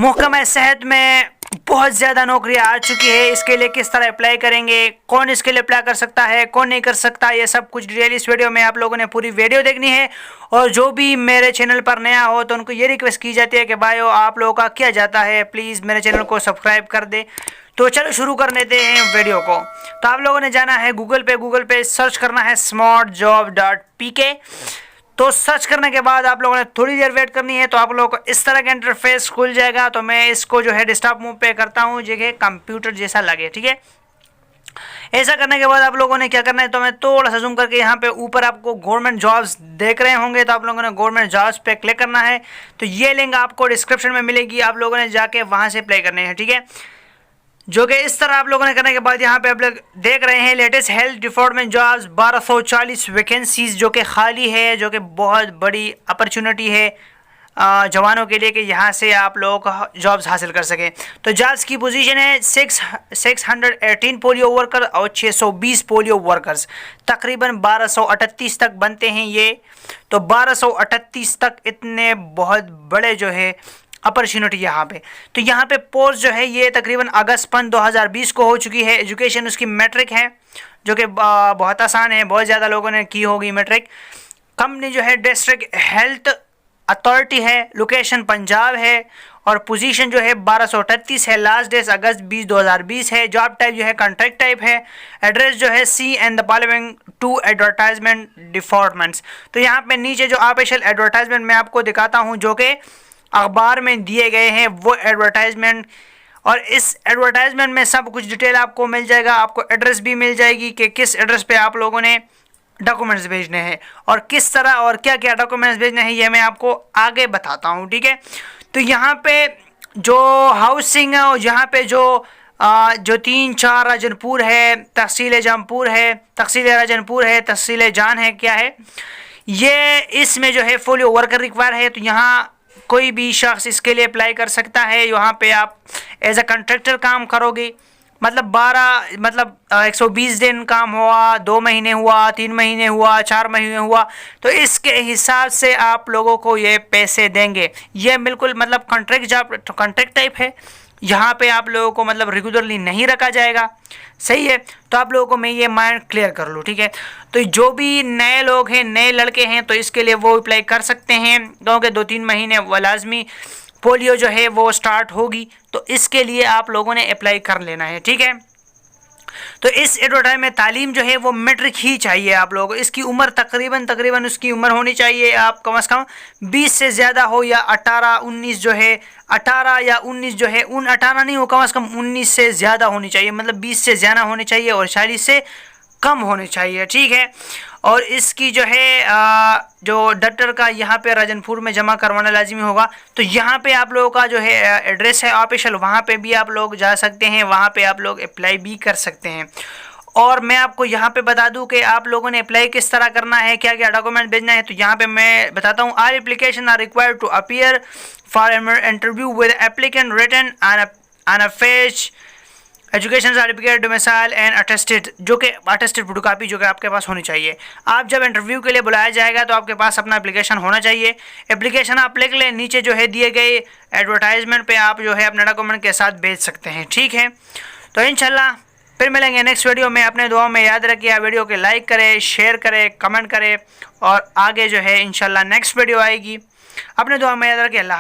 महकमा सेहत में बहुत ज़्यादा नौकरियां आ चुकी है। इसके लिए किस तरह अप्लाई करेंगे, कौन इसके लिए अप्लाई कर सकता है, कौन नहीं कर सकता, ये सब कुछ डिटेल इस वीडियो में आप लोगों ने पूरी वीडियो देखनी है। और जो भी मेरे चैनल पर नया हो तो उनको ये रिक्वेस्ट की जाती है कि भाइयों आप लोगों का किया जाता है, प्लीज़ मेरे चैनल को सब्सक्राइब कर दे। तो चलो शुरू कर लेते हैं वीडियो को। तो आप लोगों ने जाना है गूगल पे सर्च करना है smartjob.pk। तो सर्च करने के बाद आप लोगों ने थोड़ी देर वेट करनी है। तो आप लोगों को इस तरह का इंटरफेस खुल जाएगा। तो मैं इसको जो है डेस्कटॉप मूव पे करता हूँ जो कि कंप्यूटर जैसा लगे, ठीक है। ऐसा करने के बाद आप लोगों ने क्या करना है, तो मैं थोड़ा सा जूम करके यहाँ पे ऊपर आपको गवर्नमेंट जॉब्स देख रहे होंगे, तो आप लोगों ने गवर्नमेंट जॉब्स पे क्लिक करना है। तो ये लिंक आपको डिस्क्रिप्शन में मिलेगी, आप लोगों ने जाके वहाँ से अप्लाई करने हैं, ठीक है। जो कि इस तरह आप लोगों ने करने के बाद यहाँ पे आप लोग देख रहे हैं latest health department jobs 1240 vacancies जो कि खाली है, जो कि बहुत बड़ी अपॉर्चुनिटी है जवानों के लिए कि यहाँ से आप लोग जॉब्स हासिल कर सकें। तो जॉब्स की पोजीशन है 618 पोलियो वर्कर और 620 पोलियो वर्कर्स, तकरीबन 1238 तक बनते हैं ये। तो 1238 तक इतने बहुत बड़े जो है अपॉर्चुनिटी यहाँ पे। तो यहाँ पे पोस्ट जो है ये तकरीबन अगस्त 2020 को हो चुकी है। एजुकेशन उसकी मैट्रिक है जो कि बहुत आसान है, बहुत ज़्यादा लोगों ने की होगी मैट्रिक। कंपनी जो है डिस्ट्रिक्ट हेल्थ अथॉरिटी है, लोकेशन पंजाब है और पोजीशन जो है 1238 है। लास्ट डेट अगस्त 2020 है। जॉब टाइप जो है कॉन्ट्रैक्ट टाइप है। एड्रेस जो है see and the following to advertisement departments. तो यहाँ पे नीचे जो ऑफिशियल एडवर्टाइजमेंट मैं आपको दिखाता हूँ जो कि अखबार में दिए गए हैं वो एडवर्टाइजमेंट, और इस एडवर्टाइजमेंट में सब कुछ डिटेल आपको मिल जाएगा। आपको एड्रेस भी मिल जाएगी कि किस एड्रेस पे आप लोगों ने डॉक्यूमेंट्स भेजने हैं और किस तरह और क्या क्या डॉक्यूमेंट्स भेजने हैं, ये मैं आपको आगे बताता हूँ, ठीक है। तो यहाँ पे जो हाउसिंग है और यहाँ पे जो 3-4 राजनपुर है, तहसील जमपुर है, तहसील राजनपुर है, तहसील जान है, क्या है ये, इसमें जो है पोलियो वर्कर रिक्वायर है। तो यहाँ कोई भी शख्स इसके लिए अप्लाई कर सकता है। यहाँ पे आप एज अ कॉन्ट्रैक्टर काम करोगे, मतलब 120 दिन काम हुआ, 2 महीने हुआ, 3 महीने हुआ, 4 महीने हुआ, तो इसके हिसाब से आप लोगों को ये पैसे देंगे। ये बिल्कुल मतलब कॉन्ट्रैक्ट जॉब, कॉन्ट्रैक्ट टाइप है। यहाँ पे आप लोगों को मतलब रेगुलरली नहीं रखा जाएगा, सही है। तो आप लोगों को मैं ये माइंड क्लियर कर लूँ, ठीक है। तो जो भी नए लोग हैं, नए लड़के हैं, तो इसके लिए वो अप्लाई कर सकते हैं क्योंकि 2-3 महीने वो लाजमी पोलियो जो है वो स्टार्ट होगी। तो इसके लिए आप लोगों ने अप्लाई कर लेना है, ठीक है। तो इस एडवर्टाइज में तालीम जो है वो मैट्रिक ही चाहिए आप लोगों को। इसकी उम्र तकरीबन उसकी उम्र होनी चाहिए आप कम से कम 20 से ज़्यादा हो, या 18-19 जो है 18 या 19 जो है 18 नहीं हो, कम से कम 19 से ज़्यादा होनी चाहिए, मतलब 20 से ज़्यादा होनी चाहिए और 40 से कम होने चाहिए, ठीक है। और इसकी जो है जो डॉक्टर का यहाँ पे राजनपुर में जमा करवाना लाजमी होगा। तो यहाँ पे आप लोगों का जो है एड्रेस है ऑफिशियल, वहाँ पे भी आप लोग जा सकते हैं, वहाँ पे आप लोग अप्लाई भी कर सकते हैं। और मैं आपको यहाँ पे बता दूं कि आप लोगों ने अप्लाई किस तरह करना है, क्या क्या डॉक्यूमेंट भेजना है। तो यहाँ पे मैं बताता हूँ, are application are required to appear for interview with applicant written on a phase education certificate domicile and attested, जो कि अटेस्टेड फोटोकॉपी जो कि आपके पास होनी चाहिए। आप जब इंटरव्यू के लिए बुलाया जाएगा तो आपके पास अपना एप्लीकेशन होना चाहिए। एप्लीकेशन आप लिख लें, नीचे जो है दिए गए एडवर्टाइजमेंट पे आप जो है अपने डॉक्यूमेंट के साथ भेज सकते हैं, ठीक है। तो इंशाल्लाह फिर मिलेंगे नेक्स्ट वीडियो में। अपने दुआओं में याद रखिए, वीडियो को लाइक करें, शेयर करें, कमेंट करें और आगे जो है इंशाल्लाह नेक्स्ट वीडियो आएगी। अपने दुआ में याद रखिए। अल्लाह।